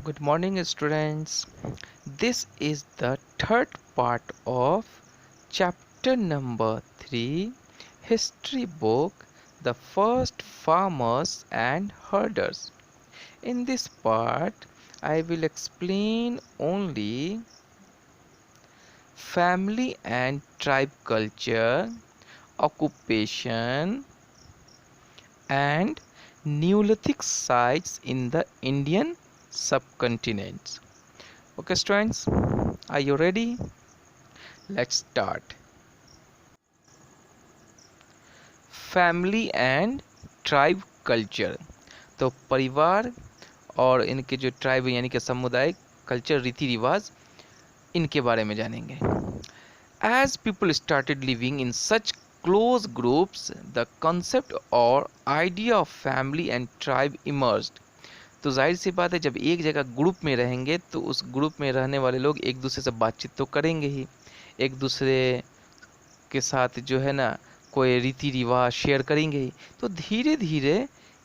Good morning, students. This is the third part of chapter number 3, History Book, The First Farmers and Herders. In this part, I will explain only family and tribe culture, occupation, and Neolithic sites in the Indian subcontinent. Okay, students, are you ready? Let's start. Family and tribe culture. तो परिवार और इनके जो tribe यानी कि समुदाय culture रीति रिवाज इनके बारे में जानेंगे। As people started living in such close groups the concept और idea of family and tribe emerged. तो जाहिर सी बात है, जब एक जगह ग्रुप में रहेंगे तो उस ग्रुप में रहने वाले लोग एक दूसरे से बातचीत तो करेंगे ही, एक दूसरे के साथ जो है ना कोई रीति रिवाज शेयर करेंगे ही। तो धीरे धीरे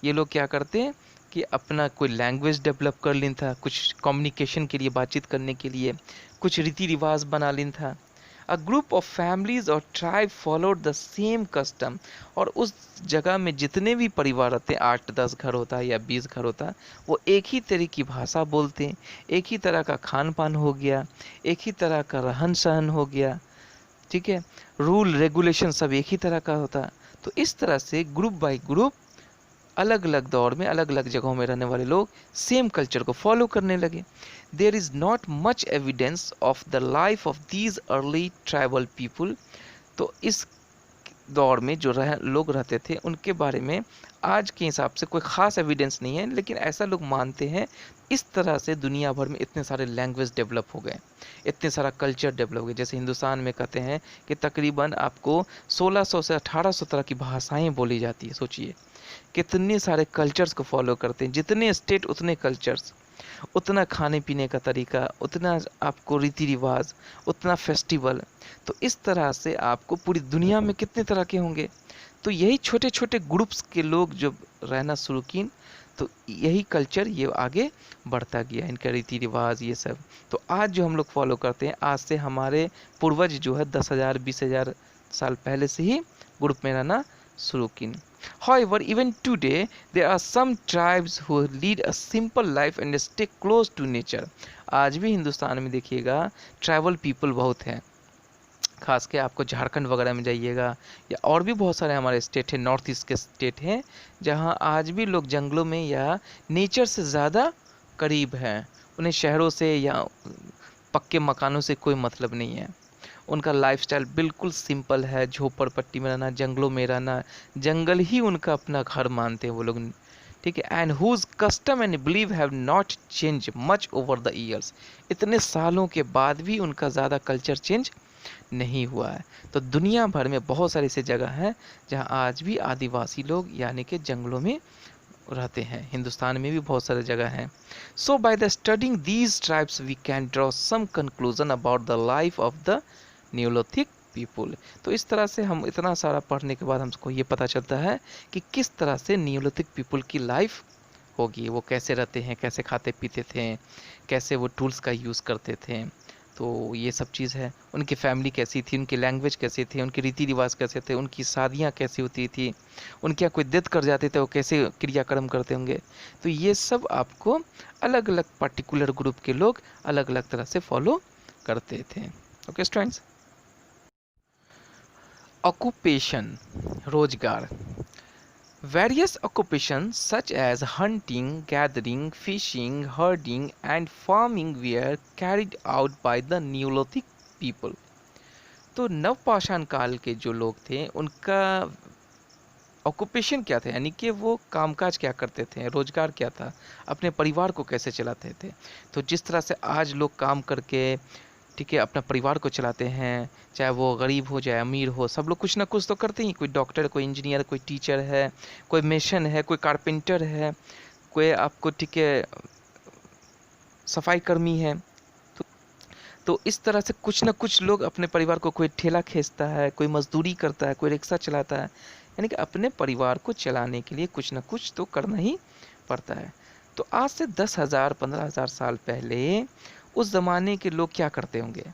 ये लोग क्या करते हैं कि अपना कोई लैंग्वेज डेवलप कर लेन था, कुछ कम्युनिकेशन के लिए, बातचीत करने के लिए कुछ रीति रिवाज बना लेन था। अ ग्रुप ऑफ फैमिलीज और tribe followed the same custom. और उस जगह में जितने भी परिवार रहते हैं, 8-10 घर होता है या 20 घर होता है, वो एक ही तरह की भाषा बोलते हैं, एक ही तरह का खान पान हो गया, एक ही तरह का रहन सहन हो गया, ठीक है, रूल रेगुलेशन सब एक ही तरह का होता। तो इस तरह से ग्रुप बाय ग्रुप अलग अलग दौर में अलग अलग जगहों में रहने वाले लोग सेम कल्चर को फॉलो करने लगे। There is not much evidence of the life of these early tribal people. तो इस दौर में जो लोग रहते थे उनके बारे में आज के हिसाब से कोई ख़ास एविडेंस नहीं है, लेकिन ऐसा लोग मानते हैं। इस तरह से दुनिया भर में इतने सारे लैंग्वेज डेवलप हो गए, इतने सारा कल्चर डेवलप हो गए। जैसे हिंदुस्तान में कहते हैं कि तकरीबन आपको 1600 से 1800 तरह की भाषाएं बोली जाती है। सोचिए कितने सारे कल्चर्स को फॉलो करते हैं, जितने स्टेट उतने कल्चर्स, उतना खाने पीने का तरीका, उतना आपको रीति रिवाज, उतना फेस्टिवल। तो इस तरह से आपको पूरी दुनिया में कितने तरह के होंगे। तो यही छोटे छोटे ग्रुप्स के लोग जब रहना शुरू किए तो यही कल्चर ये आगे बढ़ता गया, इनका रीति रिवाज ये सब। तो आज जो हम लोग फॉलो करते हैं, आज से हमारे पूर्वज जो है 10,000 20,000 साल पहले से ही ग्रुप में रहना शुरू किए। However, even today, there are some tribes who lead a simple life and stay close to nature. आज भी हिंदुस्तान में देखिएगा ट्राइबल पीपल बहुत हैं। खास के आपको झारखंड वगैरह में जाइएगा या और भी बहुत सारे हमारे स्टेट हैं, नॉर्थ ईस्ट के स्टेट हैं, जहां आज भी लोग जंगलों में या नेचर से ज़्यादा करीब हैं। उन्हें शहरों से या पक्के मकानों से कोई मतलब नहीं है। उनका लाइफस्टाइल बिल्कुल सिंपल है, झोपड़पट्टी में रहना, जंगलों में रहना, जंगल ही उनका अपना घर मानते हैं वो लोग, ठीक है। And whose custom and believe have not change much over the years. इतने सालों के बाद भी उनका ज़्यादा कल्चर चेंज नहीं हुआ है। तो दुनिया भर में बहुत सारी ऐसी जगह हैं जहां आज भी आदिवासी लोग यानी कि जंगलों में रहते हैं। हिंदुस्तान में भी बहुत सारे जगह हैं। So by the studying these tribes we can draw some conclusion about the life of the neolithic people. तो इस तरह से हम इतना सारा पढ़ने के बाद हमको ये पता चलता है कि किस तरह से न्यूलोथिक पीपुल की लाइफ होगी, वो कैसे रहते हैं, कैसे खाते पीते थे, कैसे वो टूल्स का यूज़ करते थे। तो ये सब चीज़ है। उनकी फैमिली कैसी थी, उनकी लैंग्वेज कैसे थे, उनके रीति रिवाज कैसे थे, उनकी शादियाँ कैसी होती थी, उनके यहाँ कोई डेथ कर जाते थे वो कैसे क्रियाक्रम करते होंगे। तो ये सब आपको अलग अलग पर्टिकुलर ग्रुप के लोग अलग अलग तरह से फॉलो करते थे। Okay students. ऑक्यूपेशन, रोजगार। Various occupations such as hunting, gathering, fishing, herding and farming were carried out by the Neolithic people. तो नवपाषाण काल के जो लोग थे उनका ऑक्यूपेशन क्या था, यानी कि वो कामकाज क्या करते थे, रोजगार क्या था, अपने परिवार को कैसे चलाते थे। तो जिस तरह से आज लोग काम करके, ठीक है, अपना परिवार को चलाते हैं, चाहे वो गरीब हो चाहे अमीर हो, सब लोग कुछ ना कुछ तो करते ही। कोई डॉक्टर, कोई इंजीनियर, कोई टीचर है, कोई मेसन है, कोई कारपेंटर है, कोई आपको, ठीक है, सफाई कर्मी है। तो, तो इस तरह से कुछ ना कुछ लोग अपने परिवार को, कोई ठेला खींचता है, कोई मजदूरी करता है, कोई रिक्शा चलाता है, यानी कि अपने परिवार को चलाने के लिए कुछ ना कुछ तो करना ही पड़ता है। तो आज से 10,000 15,000 साल पहले उस ज़माने के लोग क्या करते होंगे?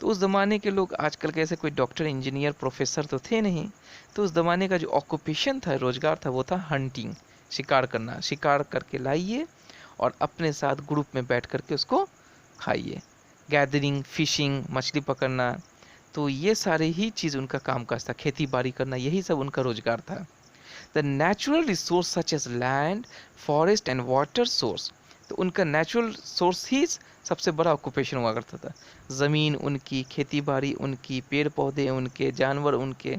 तो उस ज़माने के लोग आजकल के ऐसे कोई डॉक्टर, इंजीनियर, प्रोफेसर तो थे नहीं। तो उस ज़माने का जो ऑक्यूपेशन था, रोजगार था, वो था हंटिंग, शिकार करना। शिकार करके लाइए और अपने साथ ग्रुप में बैठ करके उसको खाइए। गैदरिंग, फिशिंग, मछली पकड़ना, तो ये सारे ही चीज़ उनका कामकाज था। खेती बाड़ी करना, यही सब उनका रोजगार था। The natural resource such as land, forest and water source, तो उनका नेचुरल सोर्स ही सबसे बड़ा ऑक्यूपेशन हुआ करता था। ज़मीन उनकी, खेती बाड़ी उनकी, पेड़ पौधे उनके, जानवर उनके।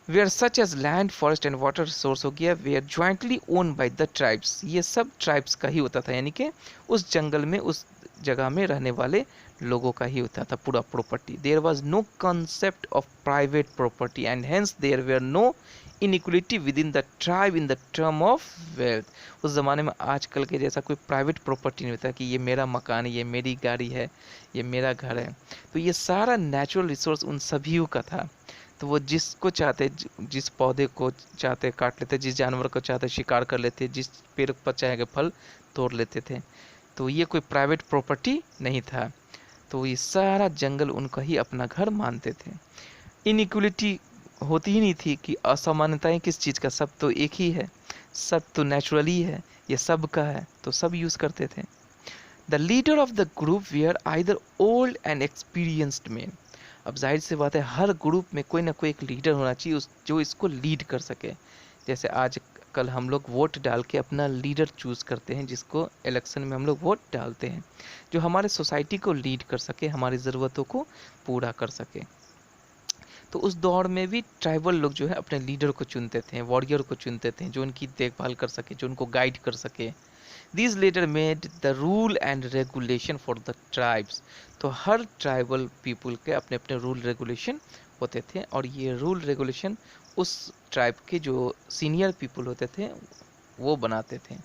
Were such as land, forest and water source हो गया, were jointly own by the tribes, ये सब ट्राइब्स का ही होता था, यानी कि उस जंगल में, उस जगह में रहने वाले लोगों का ही होता था पूरा property. There was no concept of private property and hence there were no inequality within the tribe in the term of wealth. उस ज़माने में आजकल के जैसा कोई प्राइवेट प्रॉपर्टी नहीं होता कि ये मेरा मकान है, ये मेरी गाड़ी है, ये मेरा घर है। तो ये सारा नेचुरल रिसोर्स उन सभी का था। तो वो जिसको चाहते, जिस पौधे को चाहते काट लेते, जिस जानवर को चाहते शिकार कर लेते, जिस पेड़ पर चाहे फल तोड़ लेते थे। तो ये कोई प्राइवेट प्रॉपर्टी नहीं था। तो ये सारा जंगल उनका ही अपना घर मानते थे। इनइक्वलिटी होती ही नहीं थी कि असमानताएं किस चीज़ का, सब तो एक ही है, सब तो नेचुरली है, ये सब का है, तो सब यूज़ करते थे। The leader of the group were either old and experienced man. अब जाहिर सी बात है, हर ग्रुप में कोई ना कोई एक लीडर होना चाहिए जो इसको लीड कर सके। जैसे आज कल हम लोग वोट डाल के अपना लीडर चूज़ करते हैं, जिसको इलेक्शन में हम लोग वोट डालते हैं, जो हमारे सोसाइटी को लीड कर सके, हमारी ज़रूरतों को पूरा कर सके। तो उस दौर में भी ट्राइबल लोग जो है अपने लीडर को चुनते थे, वॉरियर को चुनते थे, जो उनकी देखभाल कर सके, जो उनको गाइड कर सके। These later made the rule and regulation for the tribes। तो हर ट्राइबल पीपल के अपने अपने रूल रेगुलेशन होते थे, और ये रूल रेगुलेशन उस ट्राइब के जो सीनियर पीपल होते थे वो बनाते थे।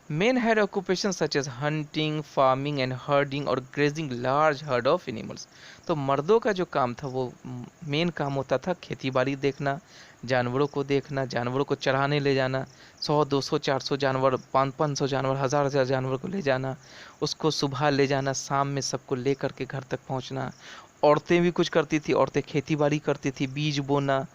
Men had occupations such as hunting, farming and herding or grazing large herd of animals। तो मर्दों का जो काम था वो मेन काम होता था खेती बाड़ी देखना, जानवरों को देखना, जानवरों को चराने ले जाना, 100 200 400 जानवर, 500 जानवर, हज़ार जानवर को ले जाना, उसको सुबह ले जाना, शाम में सबको ले करके घर तक पहुंचना। औरतें भी कुछ करती थी, औरतें खेती बाड़ी करती थी, बीज बोना,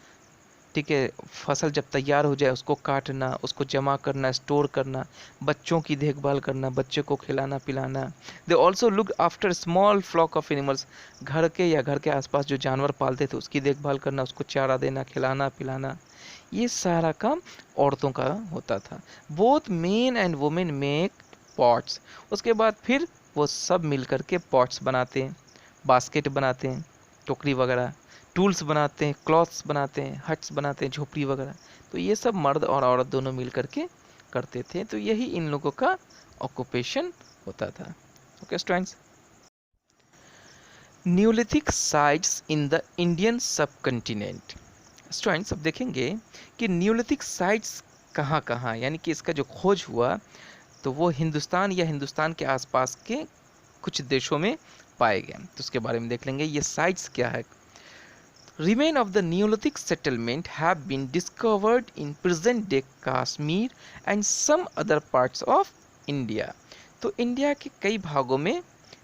ठीक है, फसल जब तैयार हो जाए उसको काटना, उसको जमा करना, स्टोर करना, बच्चों की देखभाल करना, बच्चे को खिलाना पिलाना। They also look after small flock of animals, घर के या घर के आसपास जो जानवर पालते थे उसकी देखभाल करना, उसको चारा देना, खिलाना पिलाना, ये सारा काम औरतों का होता था। Both men and women make pots. उसके बाद फिर वो सब मिल करके पॉट्स बनाते हैं, बास्केट बनाते हैं, टोकरी वगैरह, टूल्स बनाते हैं, क्लॉथ्स बनाते हैं, हट्स बनाते हैं, झोपड़ी वगैरह। तो ये सब मर्द और औरत दोनों मिल करके करते थे। तो यही इन लोगों का ऑक्यूपेशन होता था। Okay students, Neolithic sites in the Indian सब कंटिनेंट। स्टूडेंट्स, अब देखेंगे कि न्यूलिथिक साइट्स कहाँ कहाँ, यानी कि इसका जो खोज हुआ तो वो हिंदुस्तान या हिंदुस्तान के आसपास के कुछ देशों में पाए गए। तो उसके बारे में देख लेंगे, ये साइट्स क्या है। Remains of the Neolithic settlement have been discovered in present-day Kashmir and some other parts of India। तो इंडिया के कई भागों में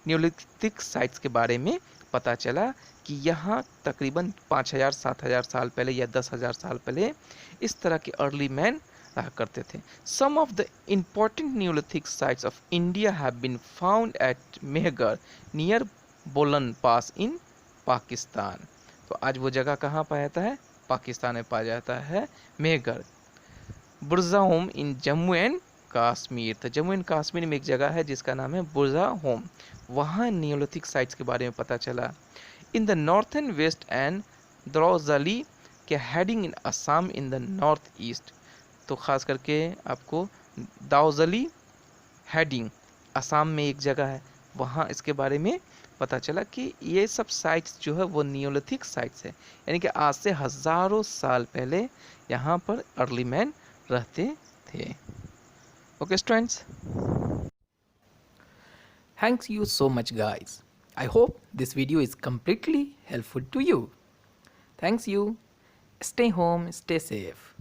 न्यूलिथिक साइट्स के बारे में पता चला कि यहाँ तकरीबन 5000 7000 साल पहले या 10,000 साल पहले इस तरह के अर्ली मैन रहा करते थे। Some of the important Neolithic sites of India have been found at Mehrgarh near Bolan Pass in Pakistan. तो आज वो जगह कहाँ पाया जाता है? पाकिस्तान में पाया जाता है, मेहगढ़। बुरजा home in Jammu and Kashmir. तो जम्मू एंड कश्मीर में एक जगह है जिसका नाम है बुरजा होम, वहाँ नियोलिथिक साइट्स के बारे में पता चला। In the northern west and द्रोजली के हेडिंग in Assam in the north east. तो ख़ास करके आपको दाउजली हेडिंग असम में एक जगह है, वहाँ इसके बारे में पता चला कि ये सब साइट्स जो है वो नियोलिथिक साइट्स है, यानी कि आज से हज़ारों साल पहले यहाँ पर अर्ली मैन रहते थे। Okay students, thanks you so much guys. I hope this video is completely helpful to you. Thanks you. Stay home, stay safe.